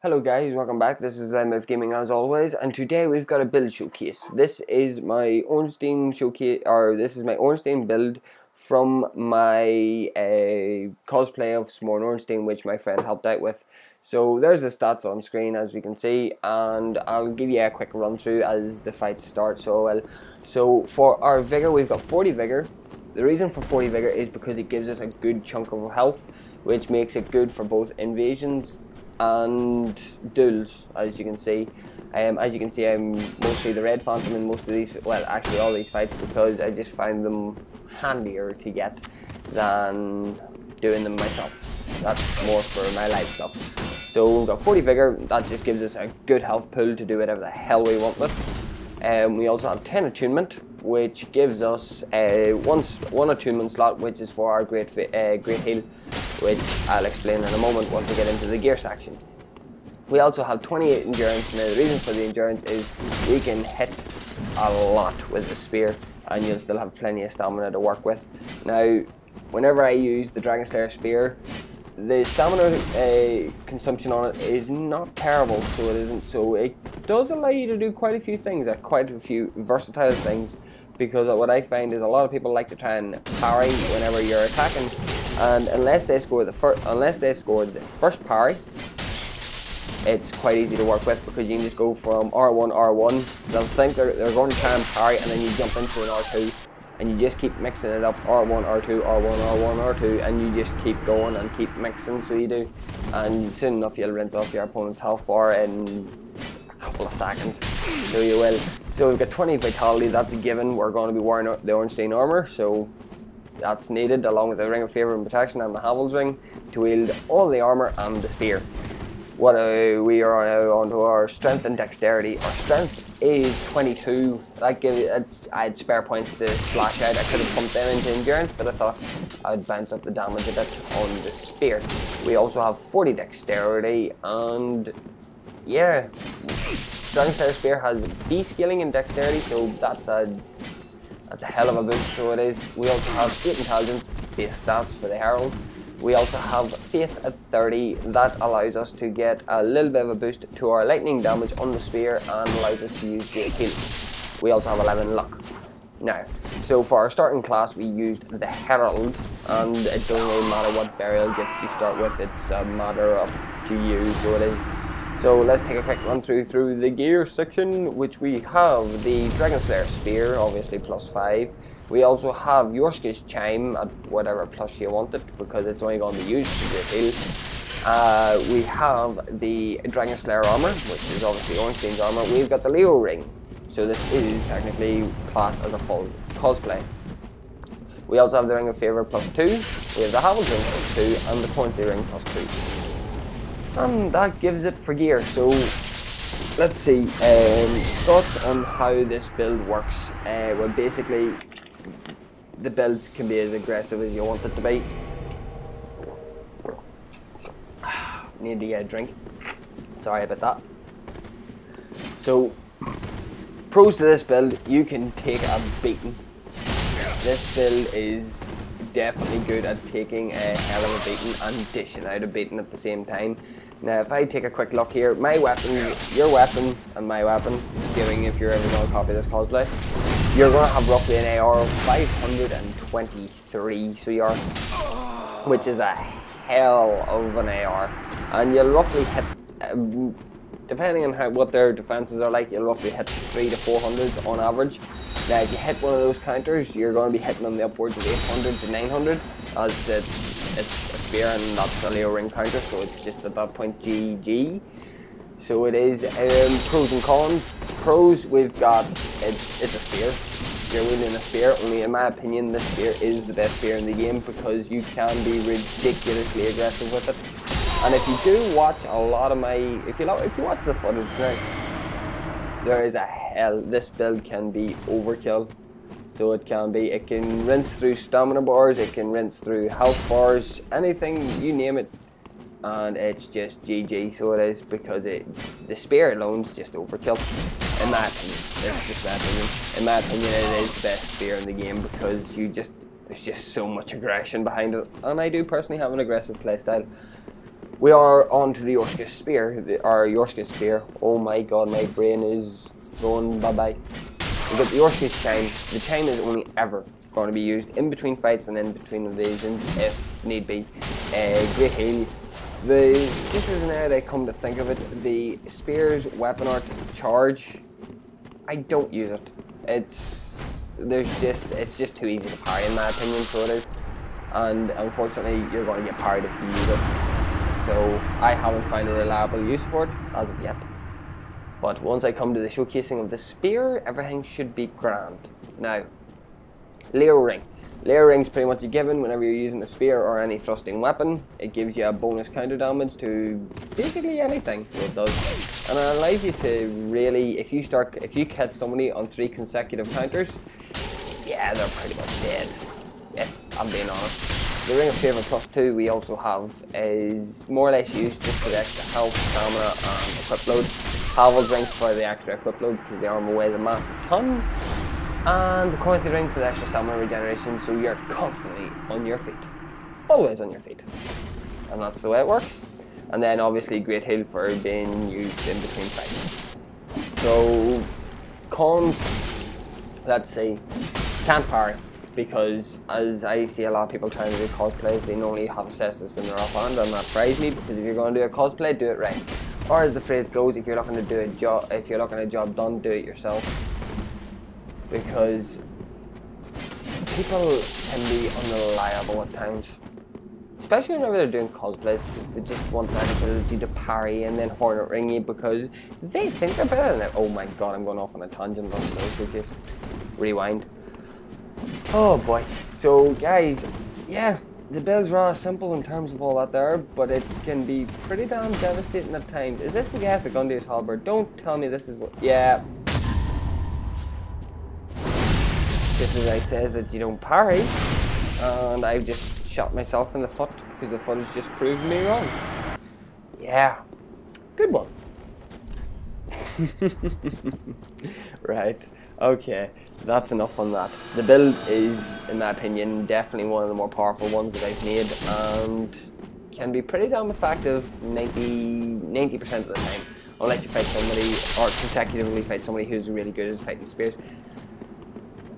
Hello guys, welcome back. This is MF Gaming as always, and today we've got a build showcase. This is my Ornstein showcase, or this is my Ornstein build from my cosplay of Smorn Ornstein, which my friend helped out with. So there's the stats on screen as we can see, and I'll give you a quick run through as the fight starts. So for our Vigor, we've got 40 Vigor. The reason for 40 Vigor is because it gives us a good chunk of health, which makes it good for both invasions and duels, as you can see. I'm mostly the Red Phantom in most of these, well actually all these fights, because I just find them handier to get than doing them myself. That's more for my life stuff. So we've got 40 Vigor, that just gives us a good health pool to do whatever the hell we want with. We also have 10 attunement, which gives us one attunement slot, which is for our great heal, which I'll explain in a moment once we get into the gear section. We also have 28 endurance. Now the reason for the endurance is we can hit a lot with the spear and you'll still have plenty of stamina to work with. Now whenever I use the Dragonslayer spear, the stamina consumption on it is not terrible, so it isn't. So it does allow you to do quite a few things, quite a few versatile things, because what I find is a lot of people like to try and parry whenever you're attacking, and unless they score the first parry, it's quite easy to work with, because you can just go from R1, R1, they'll think they're going to try and parry, and then you jump into an R2, and you just keep mixing it up, R1, R2, R1, R1, R2, and you just keep going and keep mixing, so you do, and soon enough you'll rinse off your opponent's health bar in a couple of seconds, so you will. So we've got 20 vitality, that's a given. We're going to be wearing the Ornstein armour, so that's needed, along with the Ring of Favour and Protection and the Havel's Ring, to wield all the armour and the spear. We are now on to our strength and dexterity. Our strength is 22. That gives I had spare points to splash out. I could have pumped them into endurance, but I thought I'd bounce up the damage a bit on the spear. We also have 40 dexterity, and yeah, Dragonslayer spear has descaling in dexterity, so that's a hell of a boost. So it is. We also have 8 intelligence base stats for the Herald. We also have Faith at 30, that allows us to get a little bit of a boost to our lightning damage on the spear and allows us to use great heal. We also have 11 luck. Now, so for our starting class we used the Herald, and it doesn't really matter what burial gift you start with, it's a matter of to use, so it is. So let's take a quick run through the gear section, which we have the Dragonslayer spear, obviously +5. We also have Orcish chime at whatever plus you want it, because it's only going to be used for your heal. We have the Dragonslayer armor, which is obviously Ornstein's armor. We've got the Leo ring, so this is technically classed as a full cosplay. We also have the Ring of Favour +2. We have the Havel's Ring +2 and the Pointy Ring +2. And that gives it for gear. So let's see, thoughts on how this build works. Well, basically the builds can be as aggressive as you want it to be. Need to get a drink. Sorry about that. So, pros to this build, you can take a beating. This build is definitely good at taking a hell of a beating and dishing out a beating at the same time. Now if I take a quick look here, my weapon, your weapon and my weapon, giving if you're ever going to copy this cosplay, you're going to have roughly an AR of 523, so you are, which is a hell of an AR, and you'll roughly hit, depending on what their defenses are like, you'll roughly hit 300 to 400 on average. Now if you hit one of those counters, you're going to be hitting them the upwards of 800 to 900, as it's a spear and that's a Leo ring counter, so it's just at that point GG. So it is. Pros and cons. Pros, we've got it's a spear. You're wielding a spear. Only in my opinion, this spear is the best spear in the game, because you can be ridiculously aggressive with it. And if you do watch a lot of my, if you watch the footage now, there is a hell. This build can be overkill. So it can rinse through stamina bars, it can rinse through health bars, anything, you name it, and it's just GG. So it is, because the spear alone is just overkill. In my opinion, it's just my opinion. In my opinion, it is the best spear in the game, because there's just so much aggression behind it, and I do personally have an aggressive playstyle. we are on to the Orcish Spear, our Orcish Spear. Oh my god, my brain is going bye-bye. We got the Orcish Chime. The Chime is only ever going to be used in between fights and in between invasions, if need be. Great heal. This is now that I come to think of it, the Spear's weapon art charge, I don't use it. It's just too easy to parry in my opinion, so it is. And unfortunately, you're going to get parried if you use it. So I haven't found a reliable use for it as of yet. But once I come to the showcasing of the spear, everything should be grand. Now, Leo Ring. Leo Ring's pretty much a given whenever you're using a spear or any thrusting weapon. It gives you a bonus counter damage to basically anything, so it does. And it allows you to really, if you catch somebody on 3 consecutive counters, yeah, they're pretty much dead, if I'm being honest. The Ring of Favour plus 2 we also have is more or less used just for the extra health, stamina and equip load. Havel's Rings for the extra equip load because the armour weighs a massive ton. And the Coincy Ring for the extra stamina regeneration, so you're constantly on your feet. Always on your feet. And that's the way it works. And then obviously Great Heal for being used in between fights. So, cons, let's see, can't parry. Because as I see a lot of people trying to do cosplays, they normally have a cestus in their offhand, and that fries me, because if you're going to do a cosplay, do it right. Or as the phrase goes, if you're looking to do a job done, do it yourself. Because people can be unreliable at times, especially whenever they're doing cosplays. They just want that ability to parry and then hornet ring you because they think they're better than it. Oh my god, I'm going off on a tangent on the showcase. Rewind. Oh boy. So guys, yeah, the build's rather simple in terms of all that there, but it can be pretty damn devastating at times. Is this the guy with the gun to his halberd? Don't tell me this is what. Yeah. Just as I says that you don't parry, and I've just shot myself in the foot because the foot has just proved me wrong. Yeah, good one. Right, okay, that's enough on that. The build is, in my opinion, definitely one of the more powerful ones that I've made, and can be pretty damn effective 90% of the time, unless you fight somebody, or consecutively fight somebody who's really good at fighting spears.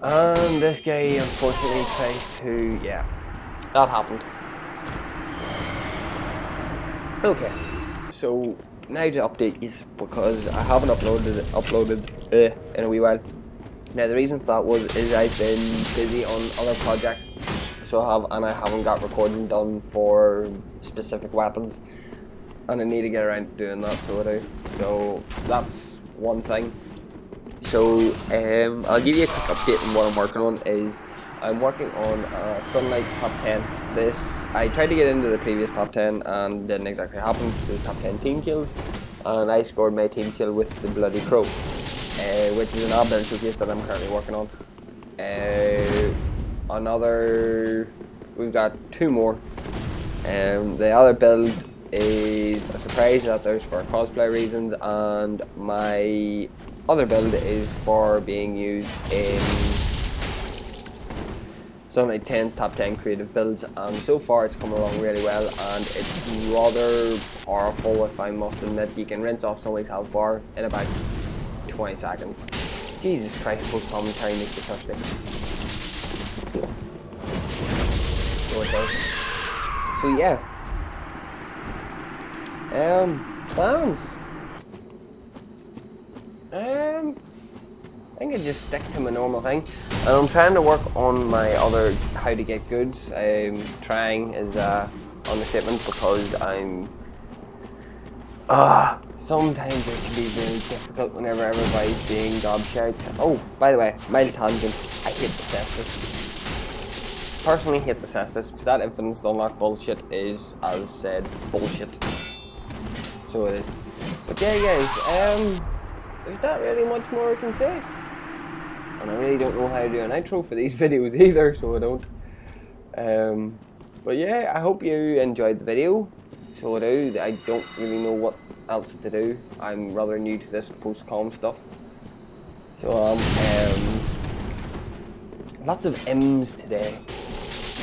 And this guy unfortunately tries to, yeah, that happened. Okay, so now to update you, because I haven't uploaded in a wee while. Now the reason for that is I've been busy on other projects, and I haven't got recording done for specific weapons, and I need to get around to doing that, so I do. So that's one thing. So I'll give you a quick update on what I'm working on. I'm working on Sunlight top 10. I tried to get into the previous top 10 and didn't exactly happen. It was top 10 team kills, and I scored my team kill with the Bloody Crow, which is an odd build showcase that I'm currently working on. We've got 2 more. The other build is a surprise that there's for cosplay reasons, and my other build is for being used in Sunlight 10's top 10 creative builds, and so far it's come along really well, and it's rather powerful, if I must admit. You can rinse off somebody's health bar in about 20 seconds. Jesus Christ, post commentary makes you thirsty. So it does. So yeah. Plans. I think I just stick to my normal thing, and I'm trying to work on my other how to get goods. Trying is understatement, because I'm sometimes it can be really difficult whenever everybody's being gobshites. Oh, by the way, mild tangent, I hate the cestus. Personally hate the cestus, because that infinite unlock bullshit is, as said, bullshit. So it is. But yeah guys, there's not really much more I can say. And I really don't know how to do an outro for these videos either, so I don't. But yeah, I hope you enjoyed the video. So I do. I don't really know what else to do. I'm rather new to this post-com stuff. So lots of M's today.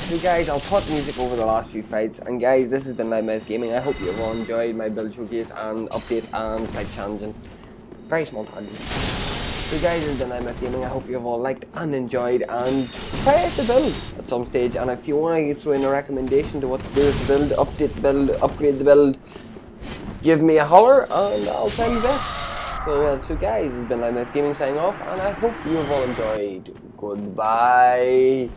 So guys, I'll put music over the last few fights, and guys, this has been Loudmouth Gaming. I hope you've all enjoyed my build showcase and update and side challenging. Very small tangent. So guys, this has been Loudmouth Gaming. I hope you've all liked and enjoyed, and try out the build at some stage. And if you want to throw in a recommendation to what to do with the build, update the build, upgrade the build, give me a holler and I'll try my best. So guys, this has been Loudmouth Gaming signing off, and I hope you have all enjoyed. Goodbye.